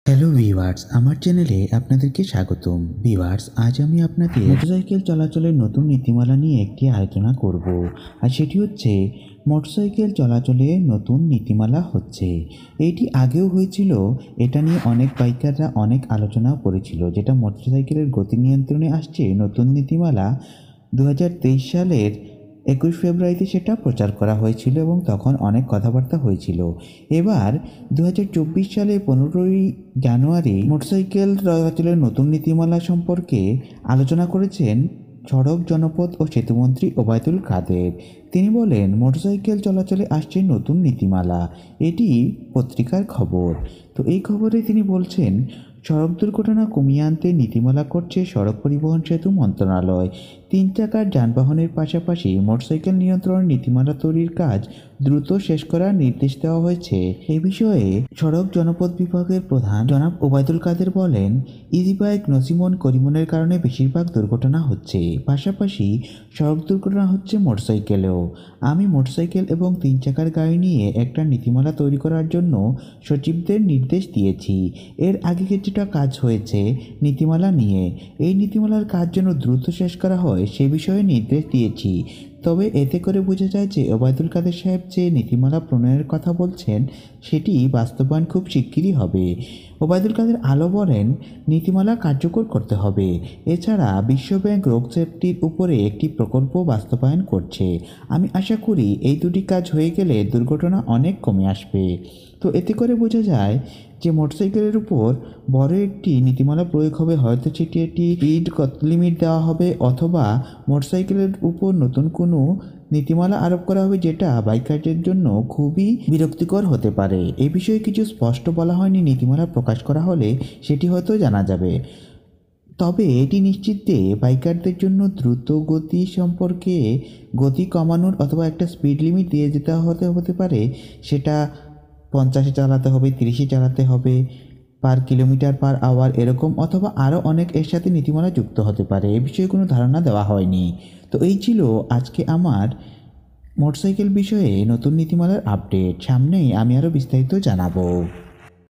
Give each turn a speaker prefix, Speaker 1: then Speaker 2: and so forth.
Speaker 1: Hello viewers, আমার চ্যানেলে আপনাদেরকে স্বাগতম। ভিউয়ার্স, আজ আমি আপনাদের মোটরসাইকেল চলাচলের নতুন নীতিমালা নিয়ে একটি আলোচনা করব। আর সেটি হচ্ছে মোটরসাইকেল চলাচলে নতুন নীতিমালা হচ্ছে। এটি আগেও হয়েছিল, এটা নিয়ে অনেক বাইকাররা অনেক আলোচনাও করেছিল, যেটা মোটরসাইকেলের গতি নিয়ন্ত্রণে আসছে নতুন নীতিমালা 2023 সালের 21 ফেব্রুয়ারিতে সেটা প্রচার করা হয়েছিল এবং তখন অনেক কথাবার্তা হয়েছিল। এবার 2024 সালে 15ই জানুয়ারি মোটরসাইকেল চলাচলের নতুন নীতিমালা সম্পর্কে আলোচনা করেছেন সড়ক, জনপথ ও সেতুমন্ত্রী ওবায়দুল কাদের। তিনি বলেন, মোটরসাইকেল চলাচলে আসছে নতুন নীতিমালা। এটি পত্রিকার খবর। তো এই খবরে তিনি বলছেন, সড়ক দুর্ঘটনা কমিয়ে আনতে নীতিমালা করছে সড়ক পরিবহন সেতু মন্ত্রণালয়। 3 চাকার যানবাহনের পাশাপাশি মোটরসাইকেল নিয়ন্ত্রণের নীতিমালা তৈরির কাজ দ্রুত শেষ করার নির্দেশ দেওয়া হয়েছে। এ বিষয়ে সড়ক জনপথ বিভাগের প্রধান জনাব ওবায়দুল কাদের বলেন, ইজি বাইক নসিমন করিমনের কারণে বেশিরভাগ দুর্ঘটনা হচ্ছে, পাশাপাশি সড়ক দুর্ঘটনা হচ্ছে মোটরসাইকেলেও। আমি মোটরসাইকেল এবং 3 চাকার গাড়ি নিয়ে একটা নীতিমালা তৈরি করার জন্য সচিবদের নির্দেশ দিয়েছি। এর আগে কিছুটা কাজ হয়েছে নীতিমালা নিয়ে। এই নীতিমালার কাজ যেন দ্রুত শেষ করা হয় সে বিষয়ে নির্দেশ দিয়েছি। তবে এতে করে বোঝা যায় যে ওবায়দুল কাদের সাহেব যে নীতিমালা প্রণয়নের কথা বলছেন সেটি বাস্তবায়ন খুব শিগগিরই হবে। ওবায়দুল কাদের আলো বলেন, নীতিমালা কার্যকর করতে হবে। এছাড়া বিশ্বব্যাংক রোড সেফটির উপরে একটি প্রকল্প বাস্তবায়ন করছে। আমি আশা করি এই দুটি কাজ হয়ে গেলে দুর্ঘটনা অনেক কমে আসবে। তো এতে করে বোঝা যায় যে মোটরসাইকেলের উপর বড় একটি নীতিমালা প্রয়োগ হবে। হয়তো সেটি একটি স্পিড লিমিট দেওয়া হবে, অথবা মোটরসাইকেলের উপর নতুন কোনো নীতিমালা আরোপ করা হবে, যেটা বাইকারদের জন্য খুবই বিরক্তিকর হতে পারে। এ বিষয়ে কিছু স্পষ্ট বলা হয়নি। নীতিমালা প্রকাশ করা হলে সেটি হয়তো জানা যাবে। তবে এটি নিশ্চিত যে বাইকারদের জন্য দ্রুত গতি সম্পর্কে গতি কমানোর অথবা একটা স্পিড লিমিট দিয়ে যেতে হতে পারে। সেটা 50-এ চালাতে হবে, 30-এ চালাতে হবে, পার কিলোমিটার পার আওয়ার এরকম, অথবা আরও অনেক এর সাথে নীতিমালা যুক্ত হতে পারে। এ বিষয়ে কোনো ধারণা দেওয়া হয়নি। তো এই ছিল আজকে আমার মোটরসাইকেল বিষয়ে নতুন নীতিমালার আপডেট। সামনেই আমি আরও বিস্তারিত জানাবো।